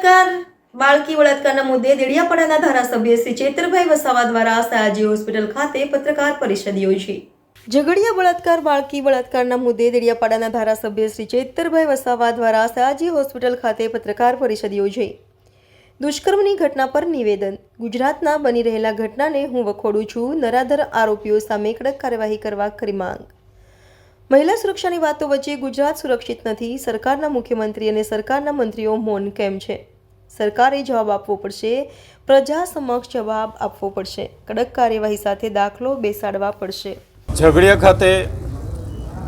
બળાત્કાર બાળકી બળાત્કારના મુદ્દે દેડિયાપાડાના ધારાસભ્ય શ્રી ચેતરભાઈ વસાવા દ્વારા સયાજી હોસ્પિટલ ખાતે પત્રકાર પરિષદ યોજી। ઝઘડિયા બળાત્કાર બાળકી બળાત્કારના મુદ્દે દેડિયાપાડાના ધારાસભ્ય શ્રી ચેતરભાઈ વસાવા દ્વારા સયાજી હોસ્પિટલ ખાતે પત્રકાર પરિષદ યોજી। દુષ્કર્મની ઘટના પર નિવેદન। ગુજરાતના બની રહેલા ઘટનાને હું વખોડું છું। નરાધર આરોપીઓ સામે કડક કાર્યવાહી કરવા કરી માંગ। મહિલા સુરક્ષાની વાતો વચ્ચે ગુજરાત સુરક્ષિત નથી। સરકારના મુખ્યમંત્રી અને સરકારના મંત્રીઓ મૌન કેમ છે? સરકારે જવાબ આપવો પડશે। પ્રજા સમક્ષ જવાબ આપવો પડશે। કડક કાર્યવાહી સાથે દાખલો બેસાડવા પડશે। ઝઘડિયા ખાતે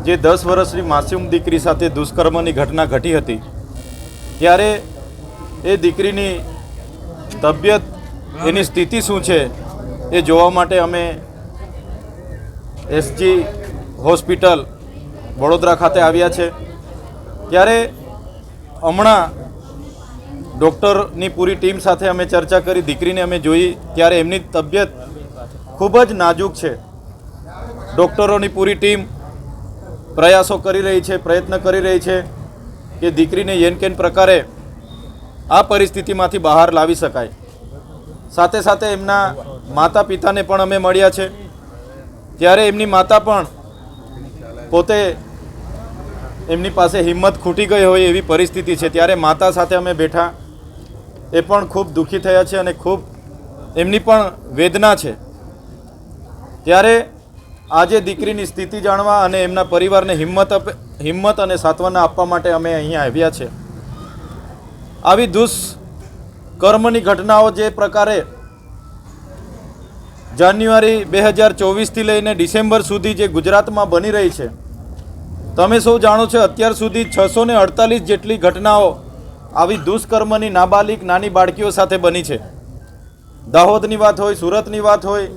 જે 10 વર્ષની માસૂમ દીકરી સાથે દુષ્કર્મની ઘટના ઘટી હતી ત્યારે એ દીકરીની તબિયત એની સ્થિતિ શું છે એ જોવા માટે અમે એસજી હોસ્પિટલ વડોદરા ખાતે આવ્યા છે। ત્યારે હમણાં ડૉક્ટરની પૂરી ટીમ સાથે અમે ચર્ચા કરી, દીકરીને અમે જોઈ ત્યારે એમની તબિયત ખૂબ જ નાજુક છે। ડૉક્ટરોની પૂરી ટીમ પ્રયાસો કરી રહી છે, પ્રયત્ન કરી રહી છે કે દીકરીને યેન કેન પ્રકારે આ પરિસ્થિતિમાંથી બહાર લાવી શકાય। સાથે સાથે એમના માતા પિતાને પણ અમે મળ્યા છે ત્યારે એમની માતા પણ પોતે એમની પાસે હિંમત ખૂટી ગઈ હોય એવી પરિસ્થિતિ છે। ત્યારે માતા સાથે અમે બેઠા, એ પણ ખૂબ દુઃખી થયા છે અને ખૂબ એમની પણ વેદના છે। ત્યારે આજે દીકરીની સ્થિતિ જાણવા અને એમના પરિવારને હિંમત અને સાંત્વના આપવા માટે અમે અહીંયા આવ્યા છે। આવી દુષ્કર્મની ઘટનાઓ જે પ્રકારે જાન્યુઆરી 2024થી લઈને ડિસેમ્બર સુધી જે ગુજરાતમાં બની રહી છે, તમે સૌ જાણો છો અત્યાર સુધી 648 જેટલી ઘટનાઓ આવી દુષ્કર્મની નાબાલિગ નાની બાળકીઓ સાથે બની છે। દાહોદની વાત હોય, સુરતની વાત હોય,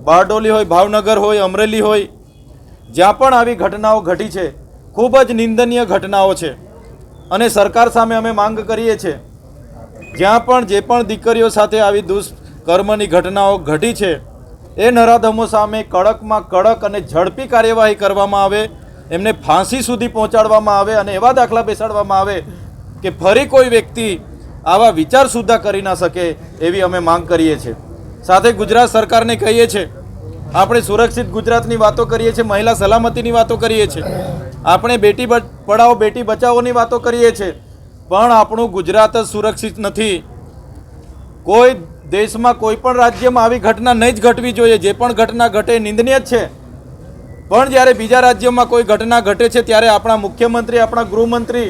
બારડોલી હોય, ભાવનગર હોય, અમરેલી હોય, જ્યાં પણ આવી ઘટનાઓ ઘટી છે ખૂબ જ નિંદનીય ઘટનાઓ છે। અને સરકાર સામે અમે માંગ કરીએ છીએ જ્યાં પણ જે પણ દીકરીઓ સાથે આવી દુષ્કર્મની ઘટનાઓ ઘટી છે એ નરાધમો સામે કડકમાં કડક અને ઝડપી કાર્યવાહી કરવામાં આવે, એમને ફાંસી સુધી પહોંચાડવામાં આવે અને એવા દાખલા બેસાડવામાં આવે કે ફરી કોઈ વ્યક્તિ આવા વિચાર સુદ્ધા કરી ના શકે એવી અમે માંગ કરીએ છીએ। સાથે ગુજરાત સરકારને કહીએ છીએ, આપણે સુરક્ષિત ગુજરાતની વાતો કરીએ છીએ, મહિલા સલામતીની વાતો કરીએ છીએ, આપણે બેટી પઢાઓ બેટી બચાવોની વાતો કરીએ છીએ, પણ આપણું ગુજરાત જ સુરક્ષિત નથી। કોઈ દેશમાં કોઈ પણ રાજ્યમાં આવી ઘટના નહીં જ ઘટવી જોઈએ। જે પણ ઘટના ઘટે નિંદનીય જ છે, પણ જ્યારે બીજા રાજ્યોમાં કોઈ ઘટના ઘટે છે ત્યારે આપણા મુખ્યમંત્રી, આપણા ગૃહમંત્રી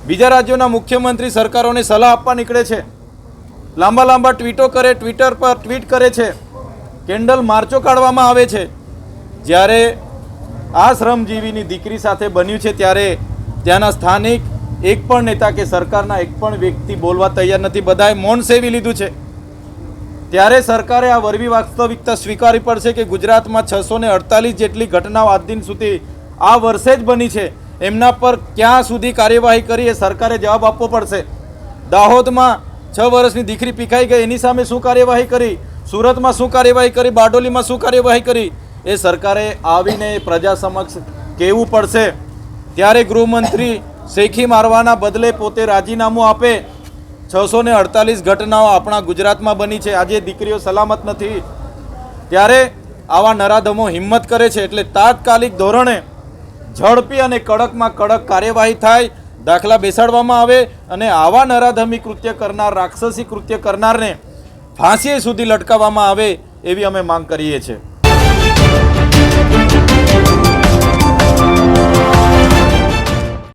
બીજા રાજ્યોના મુખ્યમંત્રી સરકારોને સલાહ આપવા નીકળે છે, લાંબા લાંબા ટ્વીટો કરે, ટ્વિટર પર ટ્વીટ કરે છે, કેન્ડલ માર્ચો કાઢવામાં આવે છે। જ્યારે આ શ્રમજીવીની દીકરી સાથે બન્યું છે ત્યારે ત્યાંના સ્થાનિક એક પણ નેતા કે સરકારના એક પણ વ્યક્તિ બોલવા તૈયાર નથી, બધાએ મૌન સેવી લીધું છે। ત્યારે સરકારે આ વરવી વાસ્તવિકતા સ્વીકારવી પડશે કે ગુજરાતમાં 648 જેટલી ઘટનાઓ આજ દિન સુધી આ વર્ષે જ બની છે, એમના પર ક્યાં સુધી કાર્યવાહી કરી એ સરકારે જવાબ આપવો પડશે। દાહોદમાં 6 વર્ષની દીકરી પીખાઈ ગઈ, એની સામે શું કાર્યવાહી કરી? સુરતમાં શું કાર્યવાહી કરી? બારડોલીમાં શું કાર્યવાહી કરી? એ સરકારે આવીને પ્રજા સમક્ષ કહેવું પડશે। ત્યારે ગૃહમંત્રી શેખી મારવાના બદલે પોતે રાજીનામું આપે। 648 ઘટનાઓ આપણા ગુજરાતમાં બની છે, આજે દીકરીઓ સલામત નથી। ત્યારે આવા નરાધમો હિંમત કરે છે એટલે તાત્કાલિક ધોરણે ઝડપી અને કડકમાં કડક કાર્યવાહી થાય, દાખલા બેસાડવામાં આવે અને આવા નરાધમી કૃત્ય કરનાર, રાક્ષસી કૃત્ય કરનારને ફાંસી સુધી લટકાવવામાં આવે એવી અમે માંગ કરીએ છીએ।